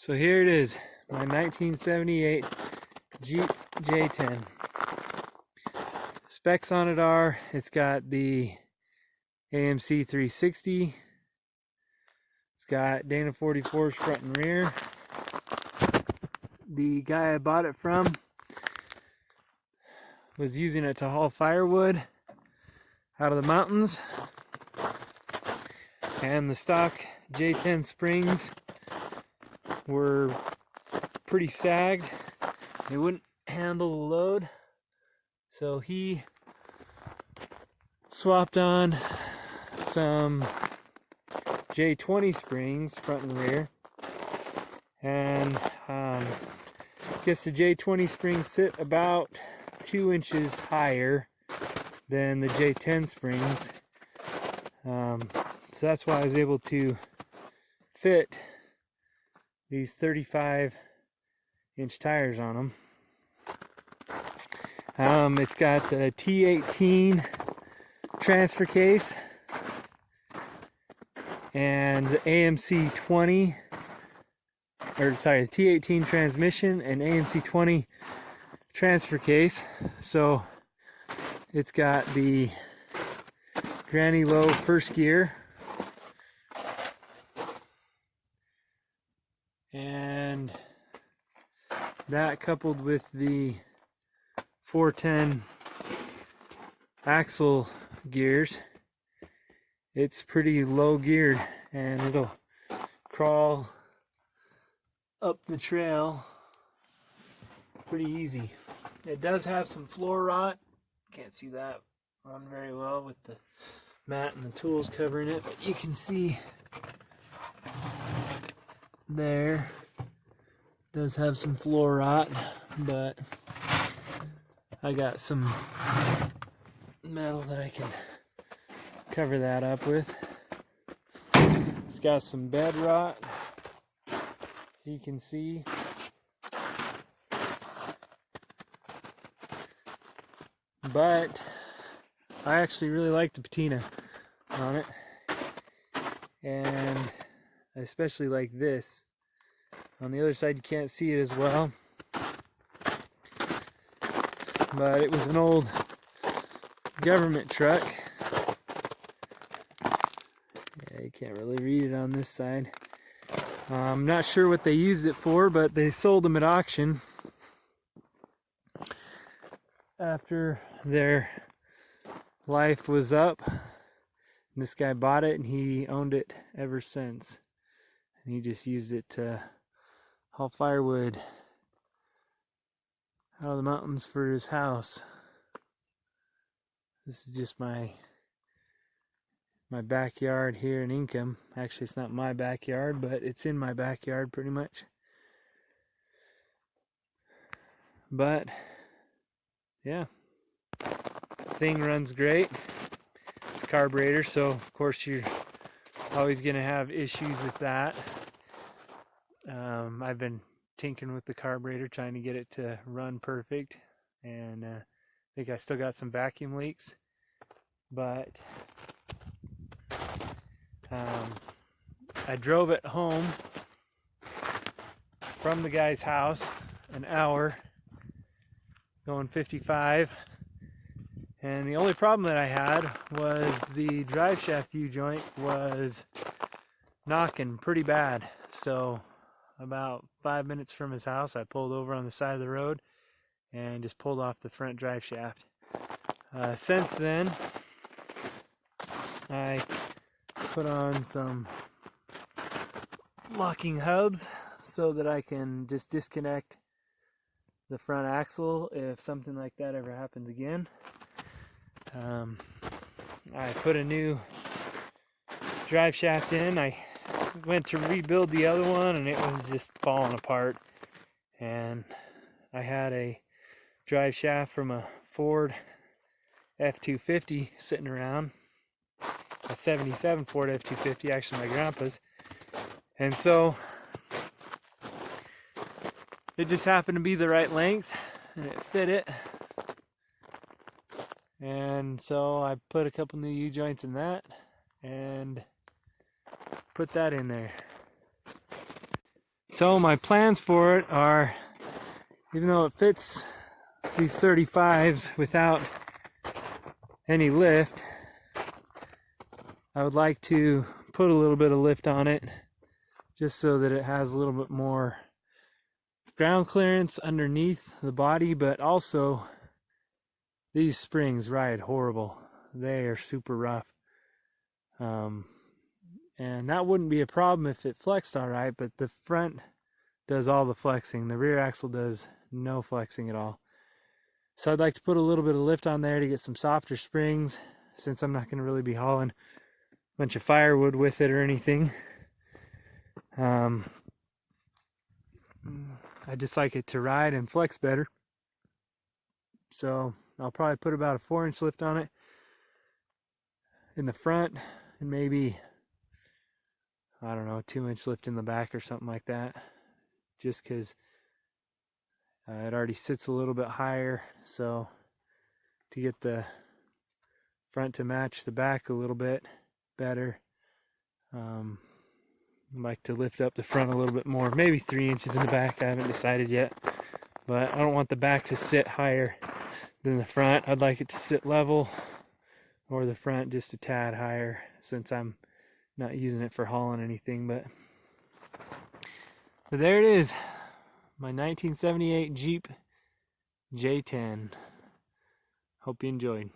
So here it is, my 1978 Jeep J10. Specs on it are, it's got the AMC 360, it's got Dana 44s front and rear. The guy I bought it from was using it to haul firewood out of the mountains, and the stock J10 springs were pretty sagged. They wouldn't handle the load, so he swapped on some J20 springs front and rear, and I guess the J20 springs sit about 2 inches higher than the J10 springs, so that's why I was able to fit these 35-inch tires on them. It's got the T18 transfer case and the AMC 20, or sorry, the T18 transmission and AMC 20 transfer case. So it's got the granny low first gear, and that coupled with the 410 axle gears, it's pretty low geared, and it'll crawl up the trail pretty easy. It does have some floor rot. Can't see that on very well with the mat and the tools covering it, but you can see there does have some floor rot, but I got some metal that I can cover that up with. It's got some bed rot, as you can see. But I actually really like the patina on it, and I especially like this. On the other side you can't see it as well, but it was an old government truck. Yeah, you can't really read it on this side. I'm not sure what they used it for, but they sold them at auction after their life was up. And this guy bought it, and he owned it ever since. And he just used it to haul firewood out of the mountains for his house. This is just my backyard here in Ingham. Actually, it's not my backyard, but it's in my backyard pretty much. But yeah, thing runs great. It's carburetor, so of course you're always gonna have issues with that. I've been tinkering with the carburetor, trying to get it to run perfect, and I think I still got some vacuum leaks, but I drove it home from the guy's house an hour going 55, and the only problem that I had was the drive shaft U-joint was knocking pretty bad. So about 5 minutes from his house, I pulled over on the side of the road and just pulled off the front drive shaft. Since then, I put on some locking hubs so that I can just disconnect the front axle if something like that ever happens again. I put a new drive shaft in. I went to rebuild the other one, and it was just falling apart. And I had a drive shaft from a Ford F-250 sitting around, a 77 Ford F-250, actually my grandpa's. And so it just happened to be the right length, and it fit it. And so I put a couple new U-joints in that and put that in there. So my plans for it are, even though it fits these 35s without any lift, I would like to put a little bit of lift on it just so that it has a little bit more ground clearance underneath the body, but also these springs ride horrible. They are super rough. And that wouldn't be a problem if it flexed all right, but the front does all the flexing. The rear axle does no flexing at all. So I'd like to put a little bit of lift on there to get some softer springs, since I'm not going to really be hauling a bunch of firewood with it or anything. I just like it to ride and flex better. So I'll probably put about a 4-inch lift on it in the front, and maybe, I don't know, a 2-inch lift in the back or something like that, just because it already sits a little bit higher. So to get the front to match the back a little bit better, I'd like to lift up the front a little bit more, maybe 3 inches in the back. I haven't decided yet, but I don't want the back to sit higher than the front. I'd like it to sit level, or the front just a tad higher, since I'm not using it for hauling anything. But there it is, my 1978 Jeep J10. Hope you enjoyed.